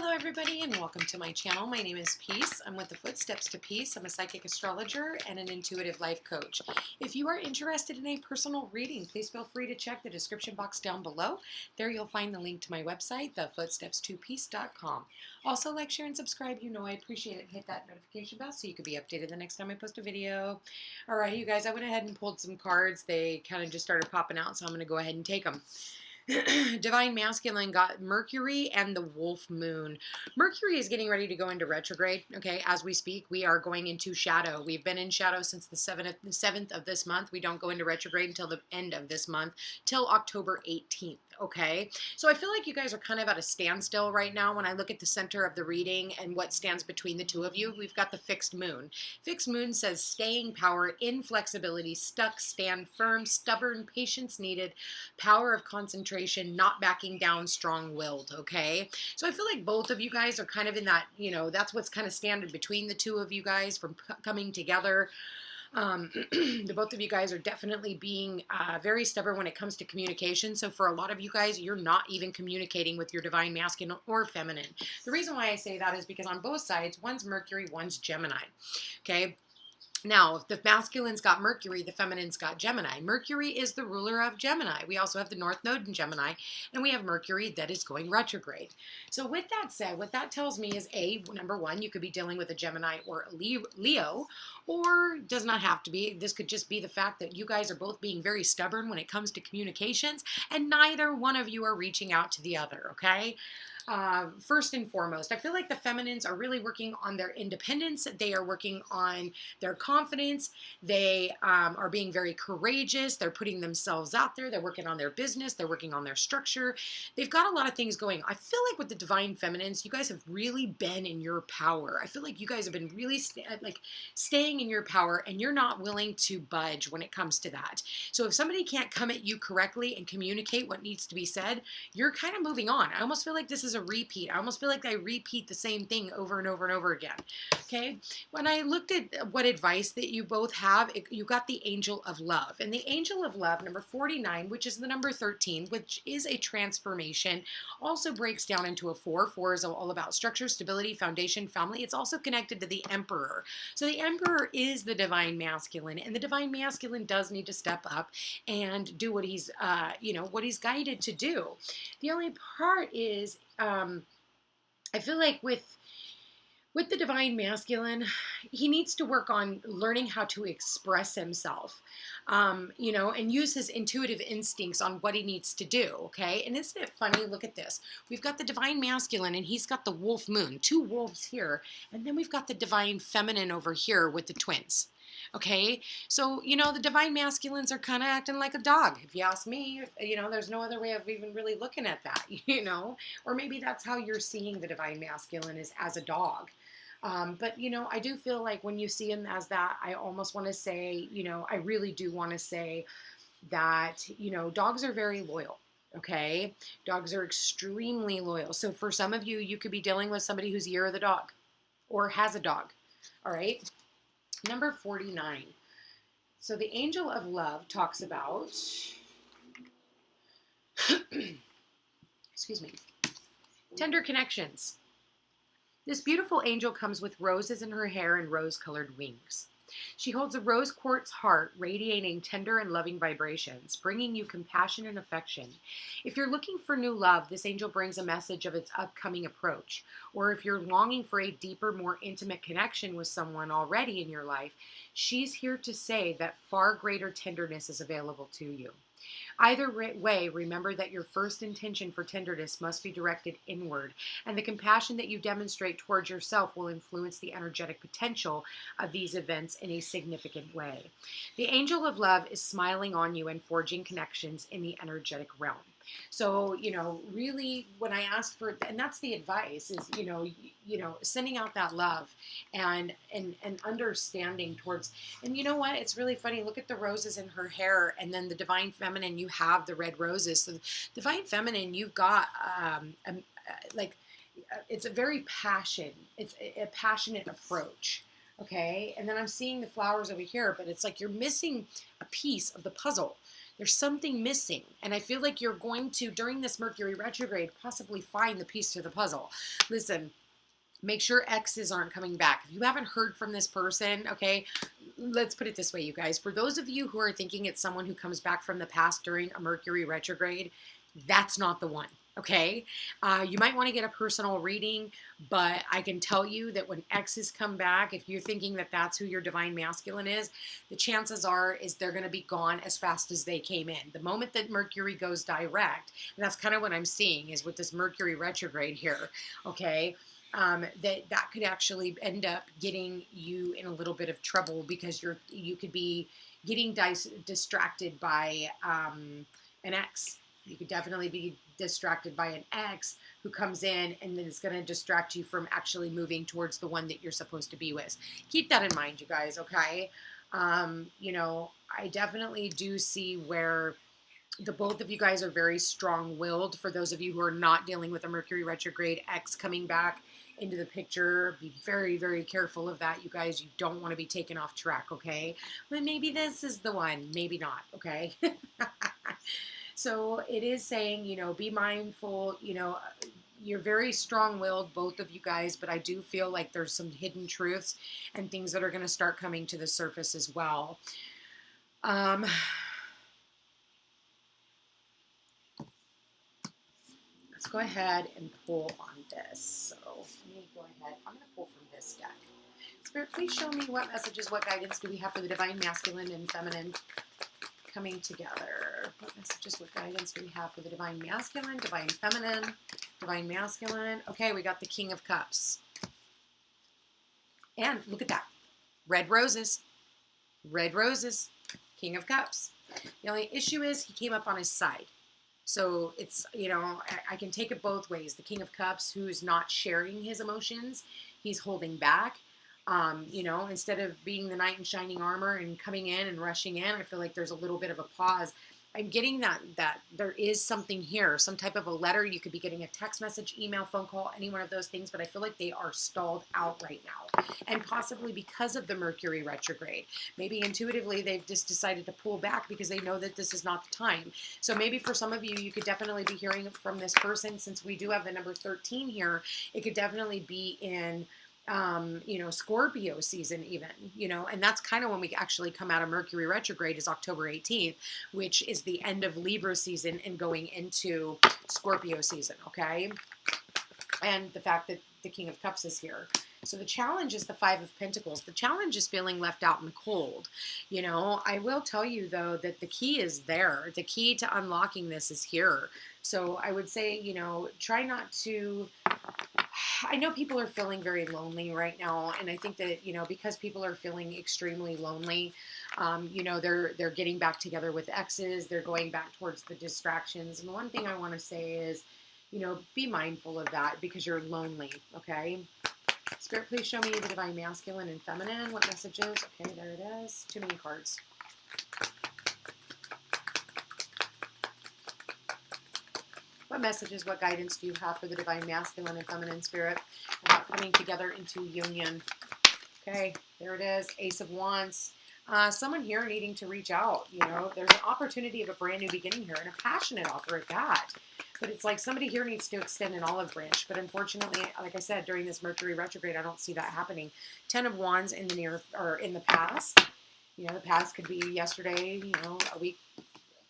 Hello everybody and welcome to my channel. My name is Peace. I'm with the Footsteps to Peace. I'm a psychic astrologer and an intuitive life coach. If you are interested in a personal reading, please feel free to check the description box down below. There you'll find the link to my website, thefootsteps2peace.com. Also, like, share, and subscribe. You know I appreciate it. Hit that notification bell so you can be updated the next time I post a video. All right, you guys, I went ahead and pulled some cards. They kind of just started popping out, so I'm going to go ahead and take them. Divine Masculine got Mercury and the Wolf Moon. Mercury is getting ready to go into retrograde, okay, as we speak. We are going into shadow. We've been in shadow since the 7th of this month. We don't go into retrograde until the end of this month, till October 18th, okay? So I feel like you guys are kind of at a standstill right now when I look at the center of the reading and what stands between the two of you. We've got the fixed moon. Fixed moon says staying power, inflexibility, stuck, stand firm, stubborn, patience needed, power of concentration, not backing down, strong-willed, okay? So I feel like both of you guys are kind of in that, you know, that's what's kind of standing between the two of you guys from coming together. The both of you guys are definitely being very stubborn when it comes to communication. So for a lot of you guys, you're not even communicating with your divine masculine or feminine. The reason why I say that is because on both sides, one's Mercury, one's Gemini, okay? Now, if the masculine's got Mercury, the feminine's got Gemini. Mercury is the ruler of Gemini. We also have the North Node in Gemini, and we have Mercury that is going retrograde. So with that said, what that tells me is number one, you could be dealing with a Gemini or a Leo, or does not have to be. This could just be the fact that you guys are both being very stubborn when it comes to communications, and neither one of you are reaching out to the other, okay? First and foremost, I feel like the feminines are really working on their independence. They are working on their confidence. They are being very courageous. They're putting themselves out there. They're working on their business. They're working on their structure. They've got a lot of things going. I feel like with the divine feminines, you guys have really been in your power. I feel like you guys have been really staying in your power, and you're not willing to budge when it comes to that. So if somebody can't come at you correctly and communicate what needs to be said, you're kind of moving on. I almost feel like this is a repeat. I almost feel like I repeat the same thing over and over and over again. Okay. When I looked at what advice that you both have, you got the Angel of Love. And the Angel of Love, number 49, which is the number 13, which is a transformation, also breaks down into a 4. 4 is all about structure, stability, foundation, family. It's also connected to the Emperor. So the Emperor is the divine masculine, and the divine masculine does need to step up and do what he's, what he's guided to do. The only part is, I feel like with the divine masculine, he needs to work on learning how to express himself, and use his intuitive instincts on what he needs to do, okay? And isn't it funny? Look at this. We've got the divine masculine, and he's got the wolf moon, 2 wolves here, and then we've got the divine feminine over here with the twins. Okay, so, the divine masculines are kind of acting like a dog, if you ask me. There's no other way of even really looking at that, or maybe that's how you're seeing the divine masculine, is as a dog. But, I do feel like when you see him as that, I almost want to say, I really do want to say that, dogs are very loyal. Okay, dogs are extremely loyal. So for some of you, you could be dealing with somebody who's year of the dog or has a dog. All right. Number 49. So the Angel of Love talks about, excuse me, tender connections. This beautiful angel comes with roses in her hair and rose-colored wings. She holds a rose quartz heart radiating tender and loving vibrations, bringing you compassion and affection. If you're looking for new love, this angel brings a message of its upcoming approach. Or if you're longing for a deeper, more intimate connection with someone already in your life, she's here to say that far greater tenderness is available to you. Either way, remember that your first intention for tenderness must be directed inward, and the compassion that you demonstrate towards yourself will influence the energetic potential of these events in a significant way. The Angel of Love is smiling on you and forging connections in the energetic realm. So, really when I ask for, and that's the advice is, sending out that love and understanding towards, and you know what, it's really funny. Look at the roses in her hair, and then the divine feminine, you have the red roses. So the divine feminine, you've got, it's a very it's a passionate approach. Okay. And then I'm seeing the flowers over here, but it's like you're missing a piece of the puzzle. There's something missing. And I feel like you're going to, during this Mercury retrograde, possibly find the piece to the puzzle. Listen, make sure exes aren't coming back. If you haven't heard from this person, okay, let's put it this way, you guys. For those of you who are thinking it's someone who comes back from the past during a Mercury retrograde, that's not the one. Okay, you might want to get a personal reading, but I can tell you that when exes come back, if you're thinking that that's who your divine masculine is, the chances are is they're going to be gone as fast as they came in. The moment that Mercury goes direct, and that's kind of what I'm seeing is with this Mercury retrograde here, okay, that could actually end up getting you in a little bit of trouble because you could be getting distracted by an ex. You could definitely be distracted by an ex who comes in and then it's going to distract you from actually moving towards the one that you're supposed to be with. Keep that in mind, you guys, okay? You know, I definitely do see where the both of you guys are very strong-willed. For those of you who are not dealing with a Mercury retrograde ex coming back into the picture, be very, very careful of that, you guys. You don't want to be taken off track, okay? But maybe this is the one, maybe not, okay? So it is saying, you know, be mindful, you know, you're very strong-willed, both of you guys, but I do feel like there's some hidden truths and things that are going to start coming to the surface as well. Let's go ahead and pull on this. So let me go ahead. I'm going to pull from this deck. Spirit, please show me what messages, what guidance do we have for the divine masculine and feminine coming together. What messages, what guidance do we have for the divine masculine, divine feminine, divine masculine? Okay, we got the King of Cups. And look at that. Red roses. Red roses. King of Cups. The only issue is he came up on his side. So it's, you know, I can take it both ways. The King of Cups, who's not sharing his emotions, he's holding back. You know, instead of being the knight in shining armor and coming in and rushing in, I feel like there's a little bit of a pause. I'm getting that there is something here, some type of a letter. You could be getting a text message, email, phone call, any one of those things, but I feel like they are stalled out right now. And possibly because of the Mercury retrograde. Maybe intuitively they've just decided to pull back because they know that this is not the time. So maybe for some of you, you could definitely be hearing from this person. Since we do have the number 13 here, it could definitely be in you know, Scorpio season even, you know, and that's kind of when we actually come out of Mercury retrograde is October 18th, which is the end of Libra season and going into Scorpio season, okay? And the fact that the King of Cups is here. So the challenge is the Five of Pentacles. The challenge is feeling left out in the cold. You know, I will tell you, though, that the key is there. The key to unlocking this is here. So I would say, you know, try not to... I know people are feeling very lonely right now, and I think that, you know, because people are feeling extremely lonely, you know, they're getting back together with exes, they're going back towards the distractions. And one thing I want to say is, you know, be mindful of that because you're lonely, okay? Spirit, please show me the divine masculine and feminine. What messages? Okay, there it is. Too many cards. What messages, what guidance do you have for the divine masculine and feminine spirit about coming together into union? Okay, there it is. Ace of Wands. Someone here needing to reach out. You know, there's an opportunity of a brand new beginning here and a passionate offer at that. But it's like somebody here needs to extend an olive branch. But unfortunately, like I said, during this Mercury retrograde, I don't see that happening. 10 of Wands in the near or in the past. You know, the past could be yesterday, you know, a week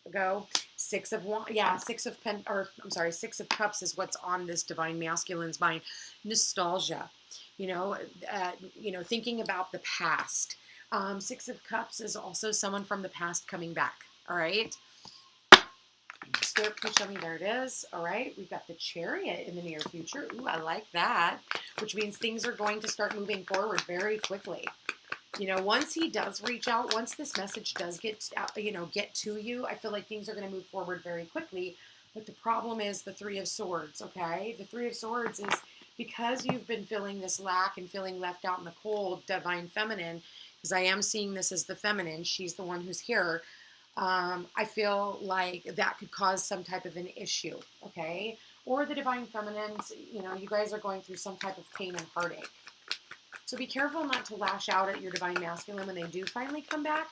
ago. Six of Cups is what's on this divine masculine's mind. Nostalgia, you know, thinking about the past. Six of Cups is also someone from the past coming back. All right. Spirit, please show me. There it is. All right. We've got the Chariot in the near future. Ooh, I like that. Which means things are going to start moving forward very quickly. You know, once he does reach out, once this message does get to you, I feel like things are going to move forward very quickly. But the problem is the Three of Swords, okay? The Three of Swords is because you've been feeling this lack and feeling left out in the cold, divine feminine, because I am seeing this as the feminine. She's the one who's here. I feel like that could cause some type of an issue, okay? Or the divine feminines, you know, you guys are going through some type of pain and heartache. So be careful not to lash out at your divine masculine when they do finally come back,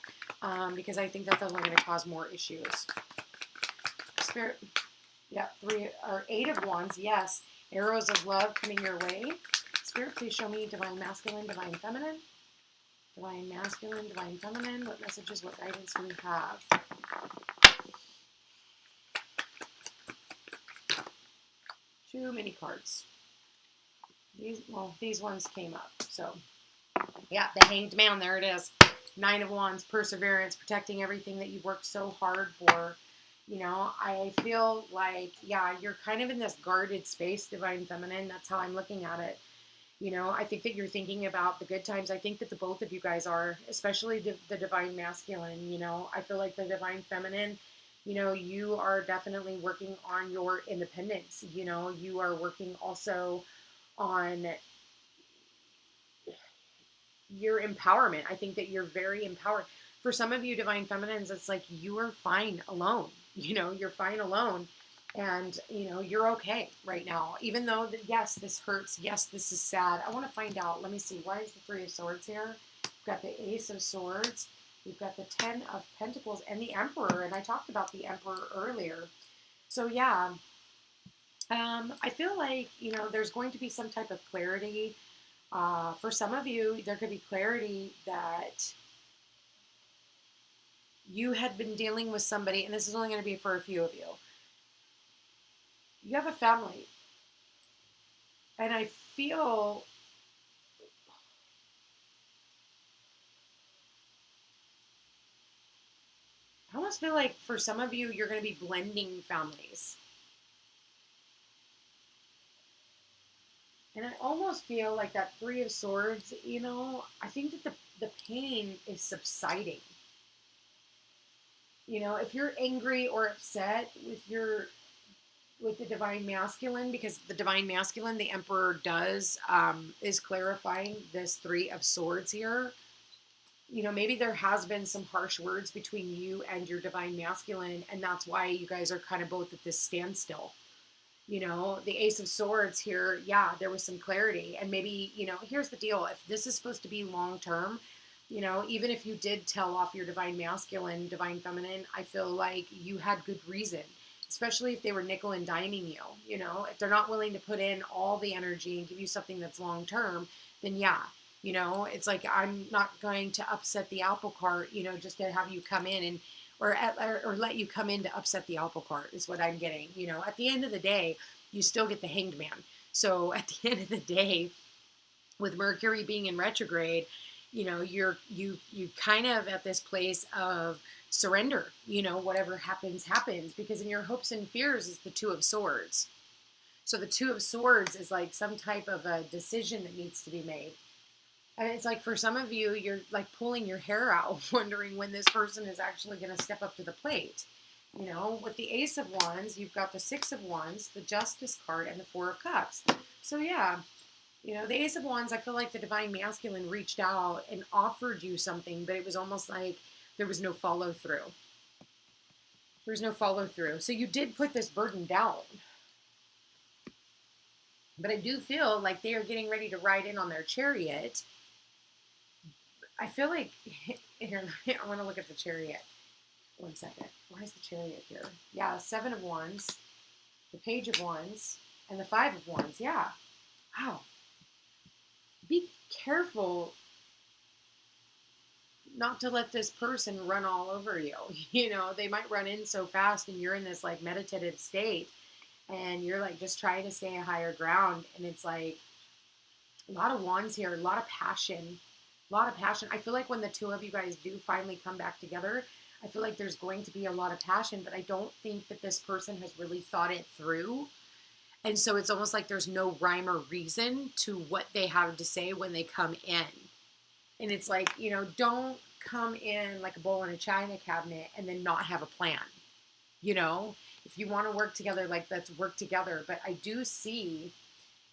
because I think that's only going to cause more issues. Spirit, yeah, 8 of Wands, yes. Arrows of love coming your way. Spirit, please show me divine masculine, divine feminine. Divine masculine, divine feminine. What messages, what guidance do we have? Too many cards. These ones came up. So, yeah, the Hanged Man, there it is. 9 of Wands, perseverance, protecting everything that you've worked so hard for. You know, I feel like, yeah, you're kind of in this guarded space, divine feminine. That's how I'm looking at it. You know, I think that you're thinking about the good times. I think that the both of you guys are, especially the divine masculine. You know, I feel like the divine feminine, you know, you are definitely working on your independence. You know, you are working also on your empowerment. I think that you're very empowered. For some of you divine feminines, it's like you are fine alone. You know, you're fine alone. And, you know, you're okay right now. Even though, yes, this hurts. Yes, this is sad. I want to find out. Let me see. Why is the 3 of Swords here? We've got the Ace of Swords. We've got the 10 of Pentacles and the Emperor. And I talked about the Emperor earlier. So, yeah. I feel like, you know, there's going to be some type of clarity. For some of you, there could be clarity that you had been dealing with somebody, and this is only going to be for a few of you. You have a family, and I feel I almost feel like for some of you, you're going to be blending families. And I almost feel like that 3 of Swords, you know, I think that the pain is subsiding. You know, if you're angry or upset with the divine masculine, because the divine masculine, the Emperor does, is clarifying this 3 of Swords here. You know, maybe there has been some harsh words between you and your divine masculine, and that's why you guys are kind of both at this standstill. You know, the Ace of Swords here, yeah, there was some clarity. And maybe, you know, here's the deal. If this is supposed to be long-term, you know, even if you did tell off your divine masculine, divine feminine, I feel like you had good reason, especially if they were nickel and diming you. You know, if they're not willing to put in all the energy and give you something that's long-term, then yeah. You know, it's like, I'm not going to upset the apple cart, you know, just to have you come in and, or let you come in to upset the apple cart is what I'm getting. You know, at the end of the day, you still get the Hanged Man. So at the end of the day, with Mercury being in retrograde, you know, you kind of at this place of surrender, you know, whatever happens, happens, because in your hopes and fears is the 2 of Swords. So the 2 of Swords is like some type of a decision that needs to be made. And it's like for some of you, you're like pulling your hair out, wondering when this person is actually going to step up to the plate. You know, with the Ace of Wands, you've got the 6 of Wands, the Justice card, and the 4 of Cups. So yeah, you know, the Ace of Wands, I feel like the divine masculine reached out and offered you something, but it was almost like there was no follow through. There was no follow through. So you did put this burden down. But I do feel like they are getting ready to ride in on their chariot. I feel like, here, I want to look at the chariot. 1 second. Why is the chariot here? Yeah, 7 of Wands, the Page of Wands, and the 5 of Wands. Yeah. Wow. Be careful not to let this person run all over you. You know, they might run in so fast and you're in this like meditative state and you're like just trying to stay a higher ground. And it's like a lot of wands here, a lot of passion. A lot of passion. I feel like when the 2 of you guys do finally come back together, I feel like there's going to be a lot of passion, but I don't think that this person has really thought it through. And so it's almost like there's no rhyme or reason to what they have to say when they come in. And it's like, you know, don't come in like a bowl in a china cabinet and then not have a plan. You know, if you want to work together, like let's work together. But I do see,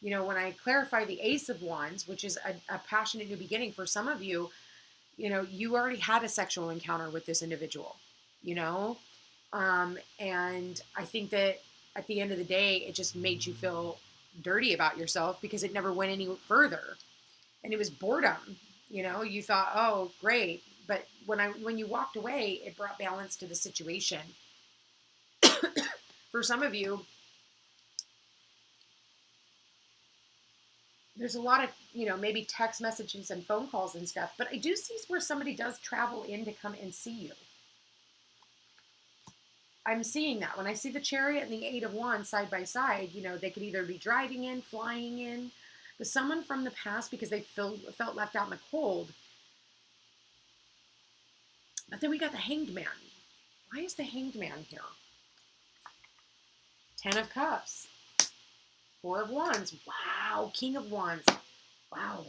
you know, when I clarify the Ace of Wands, which is a passionate new beginning for some of you, you know, you already had a sexual encounter with this individual, you know, and I think that at the end of the day, it just made you feel dirty about yourself because it never went any further. And it was boredom. You thought, oh, great. But when you walked away, it brought balance to the situation. For some of you, there's a lot of, maybe text messages and phone calls and stuff, but I do see where somebody does travel in to come and see you. I'm seeing that. When I see the Chariot and the Eight of Wands side by side, they could either be driving in, flying in, but someone from the past, because they felt left out in the cold. But then we got the Hanged Man. Why is the Hanged Man here? Ten of Cups. Four of Wands. Wow. King of Wands. Wow.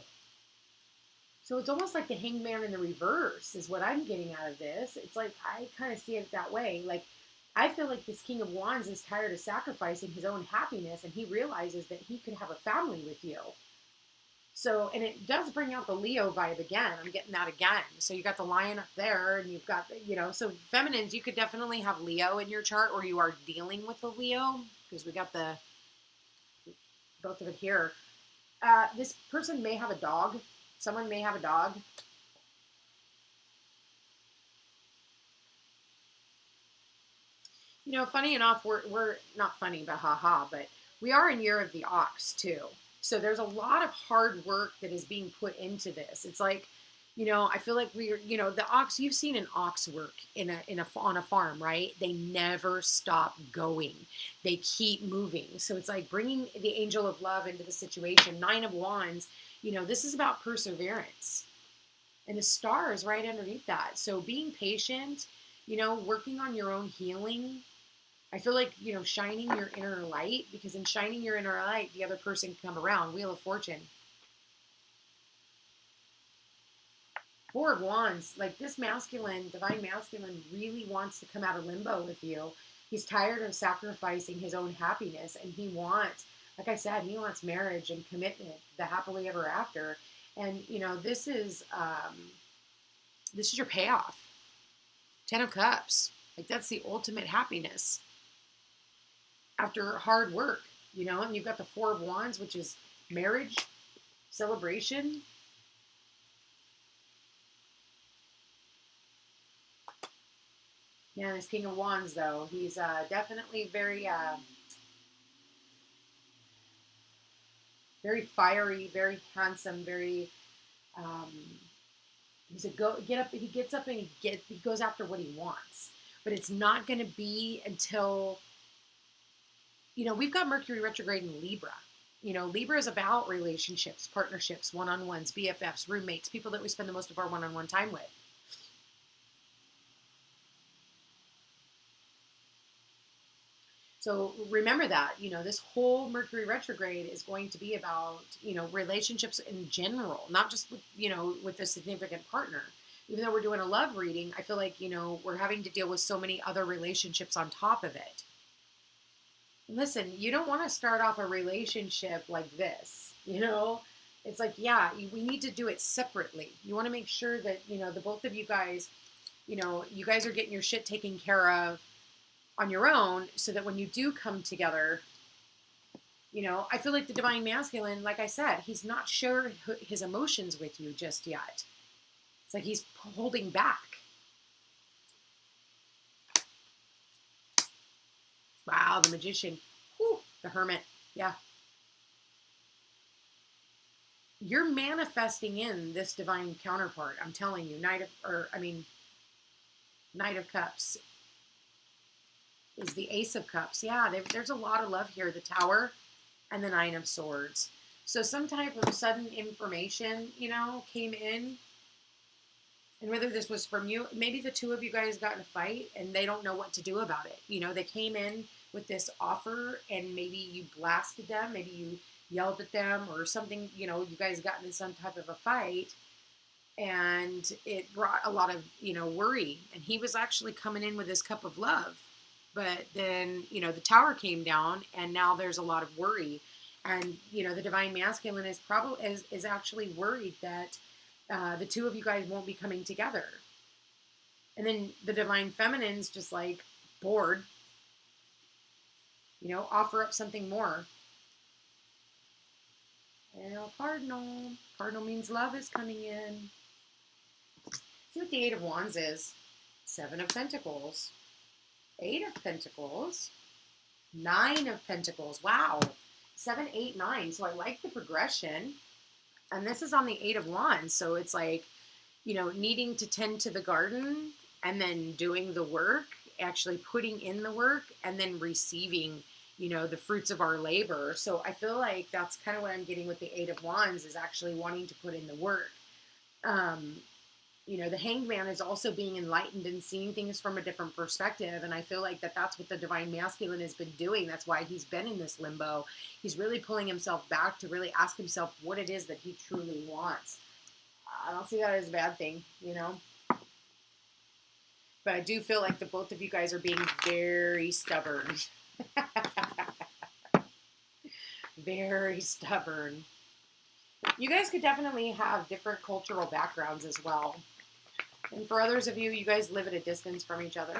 So it's almost like the Hanged Man in the reverse is what I'm getting out of this. It's like, I kind of see it that way. Like, I feel like this King of Wands is tired of sacrificing his own happiness, and he realizes that he could have a family with you. So, and it does bring out the Leo vibe again. I'm getting that again. So you got the Lion up there, and you've got, so feminines, you could definitely have Leo in your chart, or you are dealing with the Leo, because we got both of it here. This person may have a dog. Someone may have a dog. Funny enough, we're not funny, but haha, but we are in Year of the Ox too. So there's a lot of hard work that is being put into this. It's like, I feel like we're, the ox, you've seen an ox work on a farm, right? They never stop going. They keep moving. So it's like bringing the angel of love into the situation. Nine of Wands, this is about perseverance. And the star is right underneath that. So being patient, working on your own healing. I feel like, shining your inner light, because in shining your inner light, the other person can come around. Wheel of Fortune. Four of Wands, like this masculine, divine masculine really wants to come out of limbo with you. He's tired of sacrificing his own happiness, and he wants, like I said, he wants marriage and commitment, the happily ever after. And, this is your payoff. Ten of Cups. Like that's the ultimate happiness after hard work, and you've got the Four of Wands, which is marriage, celebration. Yeah, this King of Wands, though, he's definitely very, very fiery, very handsome, very, he's a get up. He gets up and he goes after what he wants, but it's not going to be until, we've got Mercury retrograde in Libra. Libra is about relationships, partnerships, one-on-ones, BFFs, roommates, people that we spend the most of our one-on-one time with. So remember that, this whole Mercury retrograde is going to be about, relationships in general, not just with, with a significant partner. Even though we're doing a love reading, I feel like, we're having to deal with so many other relationships on top of it. Listen, you don't want to start off a relationship like this, It's like, yeah, we need to do it separately. You want to make sure that, the both of you guys, you guys are getting your shit taken care of on your own, so that when you do come together, I feel like the divine masculine, like I said, he's not sure his emotions with you just yet. It's like he's holding back. Wow, the Magician. Whew, the Hermit. Yeah. You're manifesting in this divine counterpart. I'm telling you, Knight of Cups is the Ace of Cups. Yeah, there's a lot of love here. The Tower and the Nine of Swords. So some type of sudden information, came in. And whether this was from you, maybe the two of you guys got in a fight and they don't know what to do about it. They came in with this offer and maybe you blasted them. Maybe you yelled at them or something. You guys got into some type of a fight. And it brought a lot of, worry. And he was actually coming in with his cup of love. But then, the Tower came down and now there's a lot of worry. And, the divine masculine is actually worried that the two of you guys won't be coming together. And then the divine feminine's just like bored, offer up something more. Cardinal. Cardinal means love is coming in. See what the Eight of Wands is. Seven of Pentacles. Eight of Pentacles. Nine of Pentacles. Wow. 7, 8, 9. So I like the progression. And this is on the Eight of Wands. So it's like, you know, needing to tend to the garden and then doing the work, actually putting in the work and then receiving, you know, the fruits of our labor. So I feel like that's kind of what I'm getting with the Eight of Wands, is actually wanting to put in the work. You know, the Hanged Man is also being enlightened and seeing things from a different perspective. And I feel like that's what the Divine Masculine has been doing. That's why he's been in this limbo. He's really pulling himself back to really ask himself what it is that he truly wants. I don't see that as a bad thing, you know. But I do feel like the both of you guys are being very stubborn. Very stubborn. You guys could definitely have different cultural backgrounds as well. And for others of you, you guys live at a distance from each other.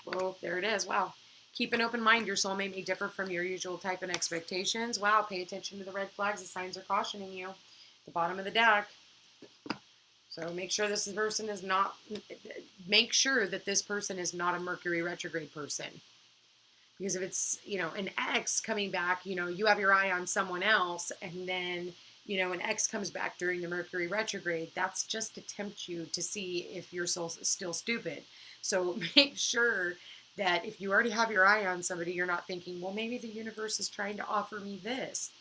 Well, there it is. Wow. Keep an open mind. Your soulmate may differ from your usual type and expectations. Wow. Pay attention to the red flags. The signs are cautioning you. The bottom of the deck. So make sure this person is not, make sure that this person is not a Mercury retrograde person. Because if it's, you know, an ex coming back, you know, you have your eye on someone else, and then, you know, an ex comes back during the Mercury retrograde, that's just to tempt you to see if you're still stupid. So make sure that if you already have your eye on somebody, you're not thinking, well, maybe the universe is trying to offer me this.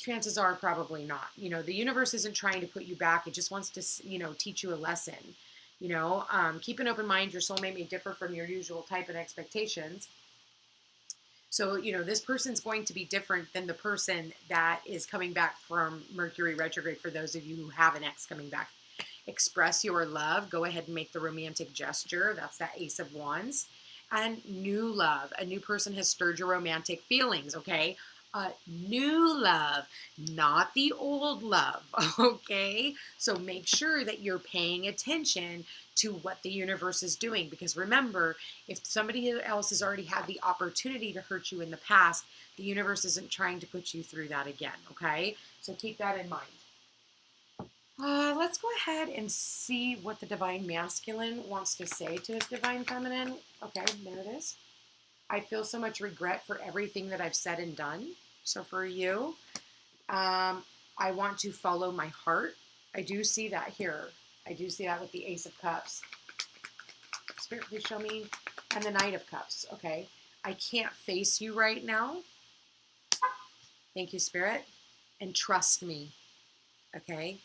Chances are probably not. You know, the universe isn't trying to put you back. It just wants to, you know, teach you a lesson. You know, keep an open mind. Your soulmate may differ from your usual type and expectations. So, you know, this person's going to be different than the person that is coming back from Mercury retrograde. For those of you who have an ex coming back, express your love. Go ahead and make the romantic gesture. That's that Ace of Wands. And new love. A new person has stirred your romantic feelings, okay? New love, not the old love, okay? So make sure that you're paying attention to what the universe is doing, because remember, if somebody else has already had the opportunity to hurt you in the past, the universe isn't trying to put you through that again, okay? So keep that in mind. Let's go ahead and see what the Divine Masculine wants to say to his Divine Feminine. Okay, there it is. I feel so much regret for everything that I've said and done. So for you, I want to follow my heart. I do see that here. I do see that with the Ace of Cups. Spirit, please show me. And the Knight of Cups. Okay. I can't face you right now. Thank you, Spirit. And trust me. Okay.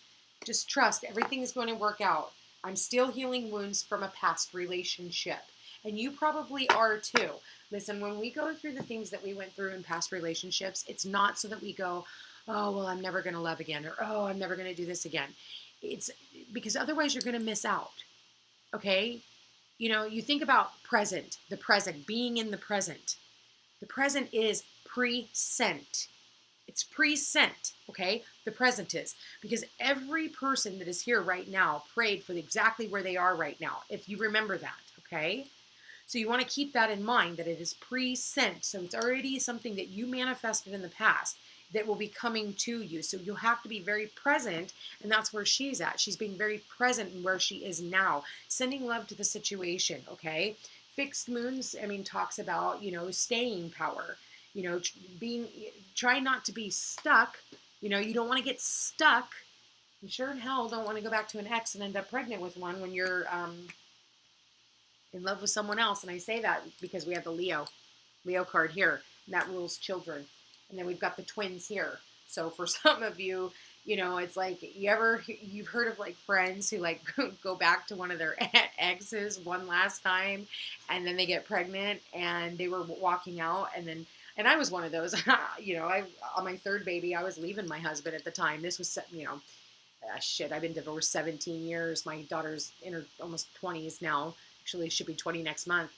Just trust. Everything is going to work out. I'm still healing wounds from a past relationship. And you probably are too. Listen, when we go through the things that we went through in past relationships, it's not so that we go, oh, well, I'm never going to love again, or, oh, I'm never going to do this again. It's because otherwise you're going to miss out. Okay? You know, you think about the present, being in the present. The present is present. It's present, okay? The present is. Because every person that is here right now prayed for exactly where they are right now, if you remember that, okay? So you want to keep that in mind, that it is present. So it's already something that you manifested in the past that will be coming to you. So you'll have to be very present, and that's where she's at. She's being very present in where she is now, sending love to the situation, okay? Fixed moons, I mean, talks about, you know, staying power, you know, try not to be stuck. You know, you don't want to get stuck. You sure in hell don't want to go back to an ex and end up pregnant with one when you're in love with someone else. And I say that because we have the Leo card here, and that rules children. And then we've got the twins here. So for some of you, you know, it's like you've heard of like friends who like go back to one of their exes one last time, and then they get pregnant, and they were walking out, and I was one of those. You know, on my third baby, I was leaving my husband at the time. This was, you know, I've been divorced 17 years. My daughter's in her almost 20s now. Actually, should be 20 next month.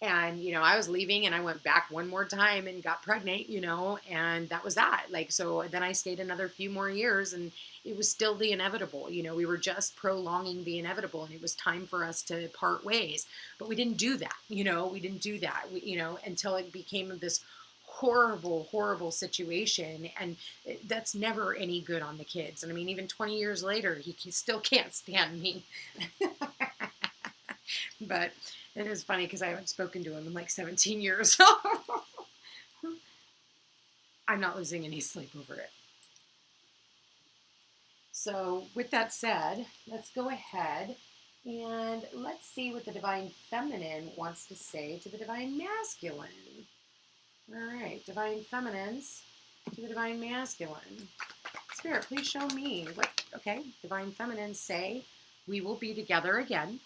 And, you know, I was leaving, and I went back one more time and got pregnant, you know, and that was that. Like, so then I stayed another few more years, and it was still the inevitable. You know, we were just prolonging the inevitable, and it was time for us to part ways. But we didn't do that, you know, we didn't do that, you know, until it became this horrible, horrible situation, and that's never any good on the kids. And I mean, even 20 years later, he still can't stand me. But it is funny because I haven't spoken to him in like 17 years. I'm not losing any sleep over it. So with that said, let's go ahead and let's see what the Divine Feminine wants to say to the Divine Masculine. All right, Divine Feminines to the Divine Masculine. Spirit, please show me what, okay, Divine Feminines say, we will be together again.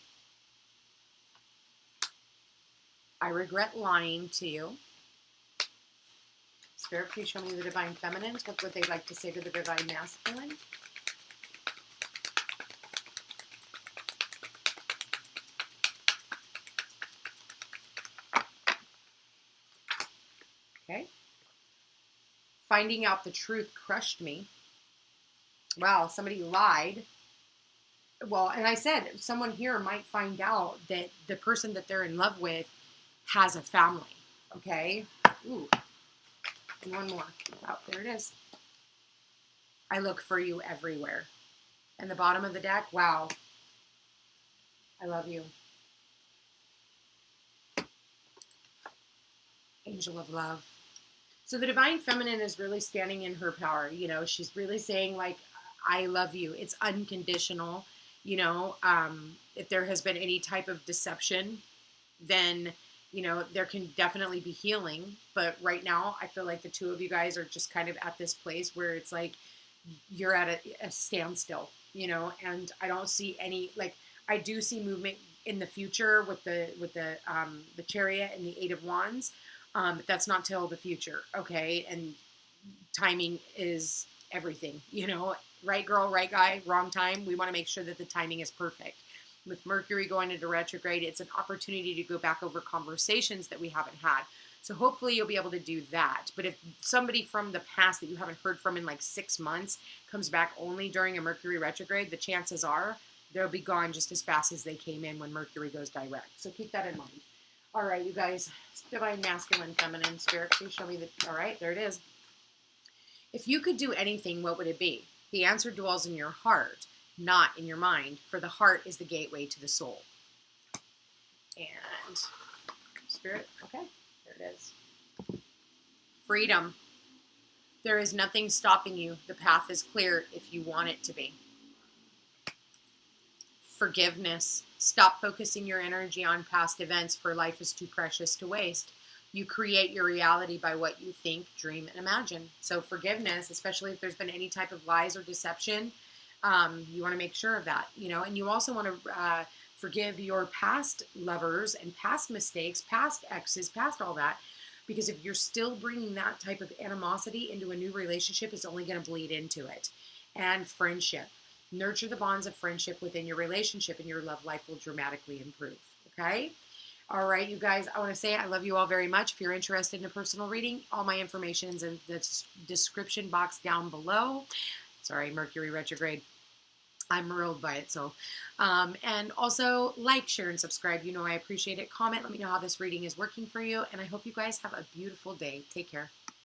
I regret lying to you. Spirit, please show me the Divine Feminines. What would they like to say to the Divine Masculine? Okay. Finding out the truth crushed me. Wow, somebody lied. Well, and I said someone here might find out that the person that they're in love with has a family. Okay. Ooh. And one more. Oh, there it is. I look for you everywhere. And the bottom of the deck, wow. I love you. Angel of love. So the Divine Feminine is really standing in her power. You know, she's really saying like, I love you. It's unconditional. You know, if there has been any type of deception, then, you know, there can definitely be healing. But right now, I feel like the two of you guys are just kind of at this place where it's like you're at a standstill, you know, and I don't see any, like, I do see movement in the future with the Chariot and the Eight of Wands. But that's not till the future, okay? And timing is everything, you know? Right girl, right guy, wrong time. We want to make sure that the timing is perfect. With Mercury going into retrograde, it's an opportunity to go back over conversations that we haven't had. So hopefully you'll be able to do that. But if somebody from the past that you haven't heard from in like 6 months comes back only during a Mercury retrograde, the chances are they'll be gone just as fast as they came in when Mercury goes direct. So keep that in mind. All right, you guys, Divine Masculine, Feminine, Spirit, please show me the, all right, there it is. If you could do anything, what would it be? The answer dwells in your heart, not in your mind, for the heart is the gateway to the soul. And Spirit, okay, there it is. Freedom. There is nothing stopping you. The path is clear if you want it to be. Forgiveness. Stop focusing your energy on past events, for life is too precious to waste. You create your reality by what you think, dream, and imagine. So forgiveness, especially if there's been any type of lies or deception, you want to make sure of that, you know, and you also want to forgive your past lovers and past mistakes, past exes, past all that, because if you're still bringing that type of animosity into a new relationship, it's only going to bleed into it. And friendship. Nurture the bonds of friendship within your relationship and your love life will dramatically improve. Okay? All right, you guys, I want to say I love you all very much. If you're interested in a personal reading, all my information is in the description box down below. Sorry, Mercury retrograde. I'm thrilled by it. So, and also like, share, and subscribe. You know I appreciate it. Comment. Let me know how this reading is working for you. And I hope you guys have a beautiful day. Take care.